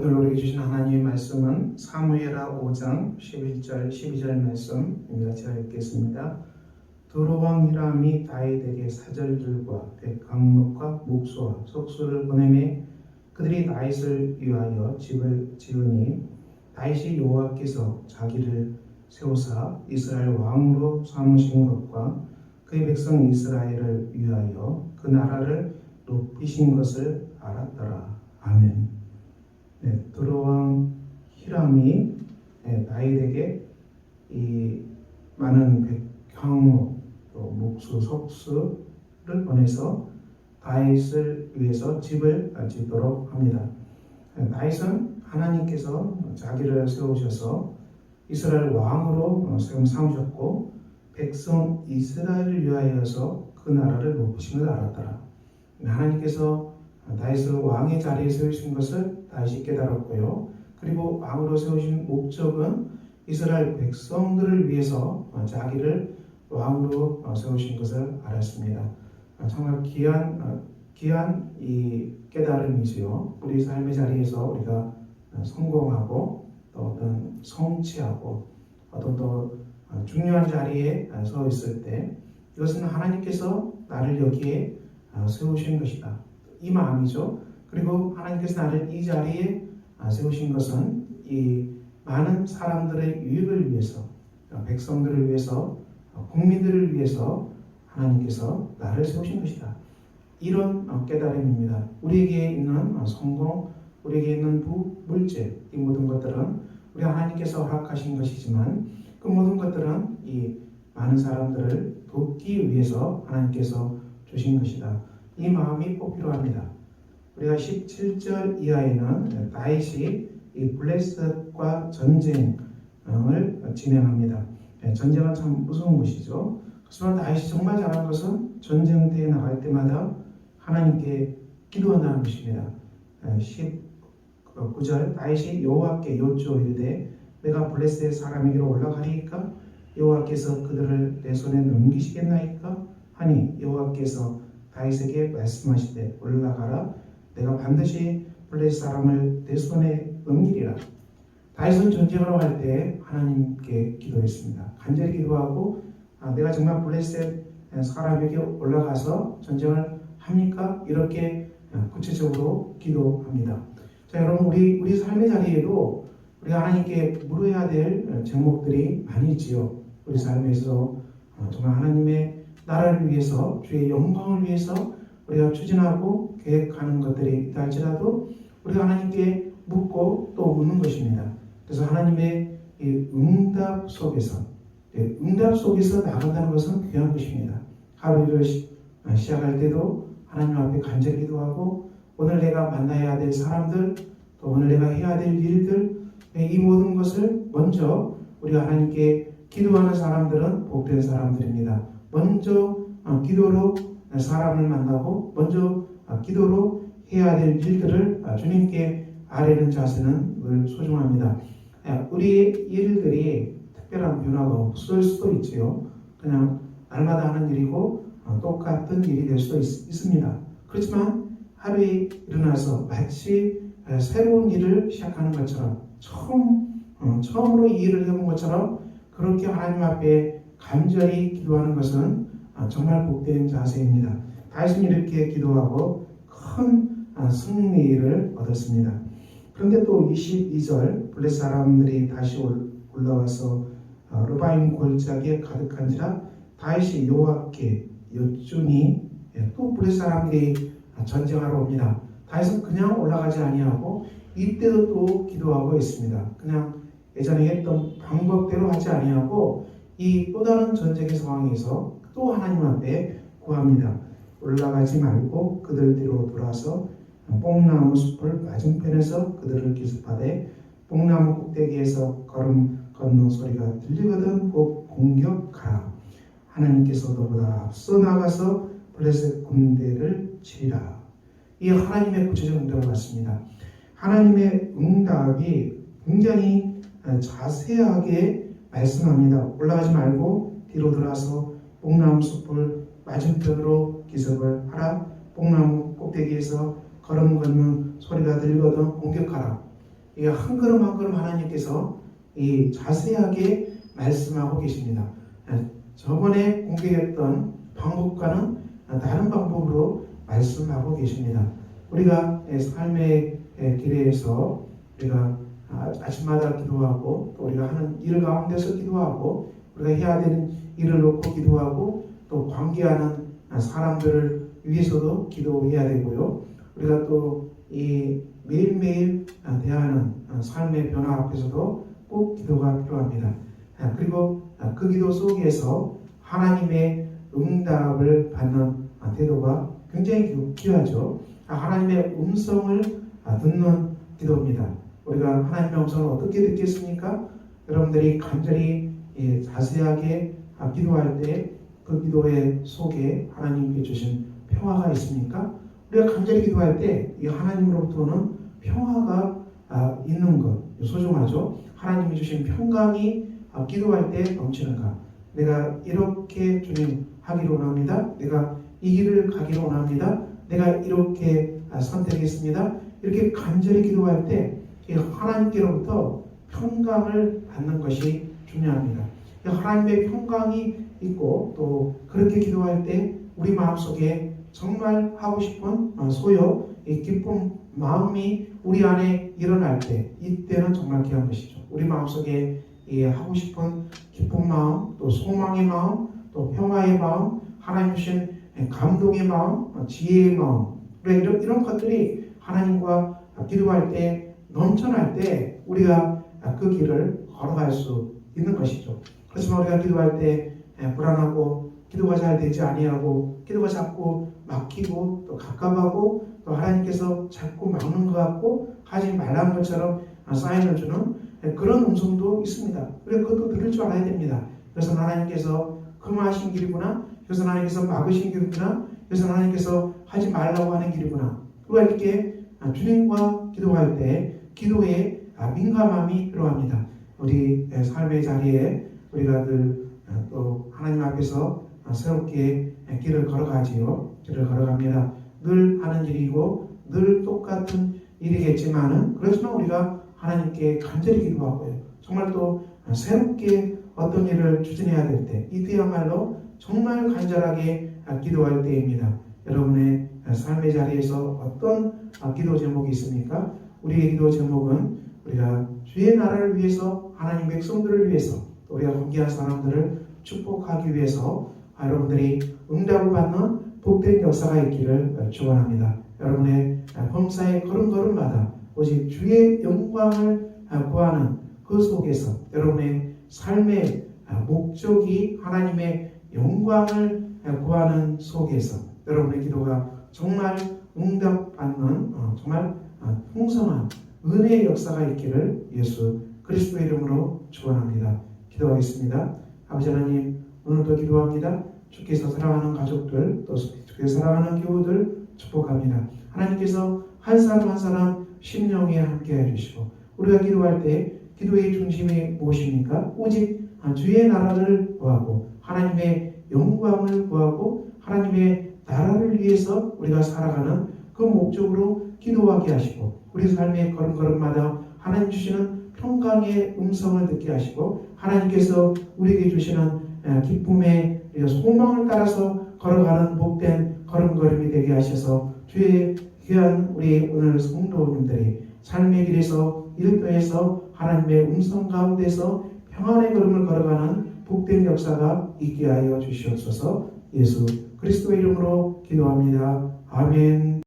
오늘 우리에게 주신 하나님의 말씀은 사무엘하 5장 11절 12절 말씀입니다. 제가 읽겠습니다. 두로왕 히람이 다윗에게 사절들과 백강목과 목수와 석수를 보내매 그들이 다윗을 위하여 집을 지으니 다윗이 여호와께서 자기를 세우사 이스라엘 왕으로 삼으신 것과 그의 백성 이스라엘을 위하여 그 나라를 높이신 것을 알았더라. 아멘. 두로왕 히람이 다윗에게 이 많은 백향목 또 목수 석수를 보내서 다윗을 위해서 집을 짓도록 합니다. 다윗은 하나님께서 자기를 세우셔서 이스라엘 왕으로 삼으셨고 백성 이스라엘을 위하여서 그 나라를 높이신 것을 알았더라. 하나님께서 다윗을 왕의 자리에 세우신 것을 다윗이 깨달았고요. 그리고 왕으로 세우신 목적은 이스라엘 백성들을 위해서 자기를 왕으로 세우신 것을 알았습니다. 정말 귀한 이 깨달음이지요. 우리 삶의 자리에서 우리가 성공하고 또 어떤 성취하고 어떤 또 중요한 자리에 서 있을 때 이것은 하나님께서 나를 여기에 세우신 것이다. 이 마음이죠. 그리고 하나님께서 나를 이 자리에 세우신 것은 이 많은 사람들의 유익을 위해서, 백성들을 위해서, 국민들을 위해서 하나님께서 나를 세우신 것이다. 이런 깨달음입니다. 우리에게 있는 성공, 우리에게 있는 물질, 이 모든 것들은 우리 하나님께서 허락하신 것이지만 그 모든 것들은 이 많은 사람들을 돕기 위해서 하나님께서 주신 것이다. 이 마음이 꼭 필요합니다. 우리가 17절 이하에는 다윗이 이 블레셋과 전쟁을 진행합니다. 전쟁은 참 무서운 것이죠. 하지만 다윗이 정말 잘한 것은 전쟁터에 나갈 때마다 하나님께 기도한다는 것입니다. 19절 다윗이 여호와께 여쭈어이르되 내가 블레셋 사람에게로 올라가리이까 여호와께서 그들을 내 손에 넘기시겠나이까 하니 여호와께서 다윗에게 말씀하시되 올라가라 내가 반드시 블레셋 사람을 내 손에 넘기리라. 다윗은 전쟁을 할 때 하나님께 기도했습니다. 간절히 기도하고 내가 정말 블레셋 사람에게 올라가서 전쟁을 합니까? 이렇게 구체적으로 기도합니다. 자, 여러분 우리 삶의 자리에도 우리가 하나님께 물어야 될 제목들이 많이 있지요. 우리 삶에서 정말 하나님의 나라를 위해서 주의 영광을 위해서 우리가 추진하고 계획하는 것들이 있다 할지라도 우리가 하나님께 묻고 또 묻는 것입니다. 그래서 하나님의 이 응답 속에서 나간다는 것은 귀한 것입니다. 하루를 시작할 때도 하나님 앞에 간절히 기도하고 오늘 내가 만나야 될 사람들 또 오늘 내가 해야 될 일들 이 모든 것을 먼저 우리가 하나님께 기도하는 사람들은 복된 사람들입니다. 먼저 기도로 사람을 만나고 먼저 기도로 해야 될 일들을 주님께 아뢰는 자세는 늘 소중합니다. 우리의 일들이 특별한 변화가 없을 수도 있지요. 그냥 날마다 하는 일이고 똑같은 일이 될 수도 있습니다. 그렇지만 하루에 일어나서 마치 새로운 일을 시작하는 것처럼 처음으로 이 일을 해본 것처럼 그렇게 하나님 앞에 간절히 기도하는 것은 정말 복된 자세입니다. 다윗은 이렇게 기도하고 큰 승리를 얻었습니다. 그런데 또 22절 블레셋 사람들이 다시 올라와서 르바임 골짜기에 가득한지라 다윗이 여호와께 여쭈니 또 블레셋 사람들이 전쟁하러 옵니다. 다윗은 그냥 올라가지 아니하고 이때도 또 기도하고 있습니다. 그냥 예전에 했던 방법대로 하지 아니하고 이 또 다른 전쟁의 상황에서 또 하나님 앞에 구합니다. 올라가지 말고 그들 뒤로 돌아서 뽕나무 숲을 맞은편에서 그들을 기습하되 뽕나무 꼭대기에서 걸음 걷는 소리가 들리거든 곧 공격하라. 하나님께서 너보다 앞서 나가서 블레셋 군대를 치리라. 이 하나님의 구체적 응답을 받습니다. 하나님의 응답이 굉장히 자세하게 말씀합니다. 올라가지 말고 뒤로 돌아서 뽕나무 숲을 맞은편으로 기습을 하라. 뽕나무 꼭대기에서 걸음 걷는 소리가 들리거든 공격하라. 이 한 걸음 한 걸음 하나님께서 이 자세하게 말씀하고 계십니다. 저번에 공개했던 방법과는 다른 방법으로 말씀하고 계십니다. 우리가 삶의 길에서 우리가 아침마다 기도하고 또 우리가 하는 일 가운데서 기도하고 우리가 해야 되는 일을 놓고 기도하고 또 관계하는 사람들을 위해서도 기도해야 되고요. 우리가 또 이 매일매일 대하는 삶의 변화 앞에서도 꼭 기도가 필요합니다. 그리고 그 기도 속에서 하나님의 응답을 받는 태도가 굉장히 귀하죠. 하나님의 음성을 듣는 기도입니다. 우리가 하나님의 음성을 어떻게 듣겠습니까? 여러분들이 간절히 자세하게 기도할 때 그 기도의 속에 하나님께 주신 평화가 있습니까? 우리가 간절히 기도할 때 이 하나님으로부터는 평화가 있는 것 소중하죠. 하나님이 주신 평강이 기도할 때 넘치는가? 내가 이렇게 주님 하기를 원합니다. 내가 이 길을 가기를 원합니다. 내가 이렇게 선택했습니다. 이렇게 간절히 기도할 때 하나님께로부터 평강을 받는 것이 중요합니다. 하나님의 평강이 있고 또 그렇게 기도할 때 우리 마음속에 정말 하고 싶은 소요, 기쁨, 마음이 우리 안에 일어날 때 이때는 정말 귀한 것이죠. 우리 마음속에 하고 싶은 기쁜 마음, 또 소망의 마음, 또 평화의 마음, 하나님 주신 감동의 마음, 지혜의 마음, 이런 것들이 하나님과 기도할 때 넘쳐날 때 우리가 그 길을 걸어갈 수 있는 것이죠. 그렇지만 우리가 기도할 때 불안하고 기도가 잘 되지 아니하고 기도가 자꾸 막히고 또 갑갑하고 또 하나님께서 자꾸 막는 것 같고 하지 말라는 것처럼 사인을 주는 그런 음성도 있습니다. 그래서 그것도 들을 줄 알아야 됩니다. 그래서 하나님께서 금하신 길이구나, 그래서 하나님께서 막으신 길이구나, 그래서 하나님께서 하지 말라고 하는 길이구나. 그와 이렇게 주님과 기도할 때 기도에 민감함이 필요합니다. 우리 삶의 자리에 우리가 늘 또 하나님 앞에서 새롭게 길을 걸어가지요. 길을 걸어갑니다. 늘 하는 일이고 늘 똑같은 일이겠지만은 그렇지만 우리가 하나님께 간절히 기도하고요. 정말 또 새롭게 어떤 일을 추진해야 될 때 이때야말로 정말 간절하게 기도할 때입니다. 여러분의 삶의 자리에서 어떤 기도 제목이 있습니까? 우리의 기도 제목은 우리가 주의 나라를 위해서 하나님 백성들을 위해서 우리가 함께한 사람들을 축복하기 위해서 여러분들이 응답을 받는 복된 역사가 있기를 축원합니다. 여러분의 범사의 걸음걸음마다 오직 주의 영광을 구하는 그 속에서 여러분의 삶의 목적이 하나님의 영광을 구하는 속에서 여러분의 기도가 정말 응답받는 정말 풍성한 은혜의 역사가 있기를 예수 그리스도의 이름으로 축원합니다. 기도하겠습니다. 아버지 하나님, 오늘도 기도합니다. 주께서 사랑하는 가족들, 또 주께서 사랑하는 교우들 축복합니다. 하나님께서 한 사람 한 사람 심령에 함께 해주시고 우리가 기도할 때 기도의 중심이 무엇입니까? 오직 주의 나라를 구하고 하나님의 영광을 구하고 하나님의 나라를 위해서 우리가 살아가는 그 목적으로 기도하게 하시고 우리 삶의 걸음걸음마다 하나님 주시는 평강의 음성을 듣게 하시고 하나님께서 우리에게 주시는 기쁨의 소망을 따라서 걸어가는 복된 걸음걸음이 되게 하셔서 주의 귀한 우리 오늘 성도님들이 삶의 길에서 일터에서 하나님의 음성 가운데서 평안의 걸음을 걸어가는 복된 역사가 있게 하여 주시옵소서. 예수 그리스도의 이름으로 기도합니다. 아멘.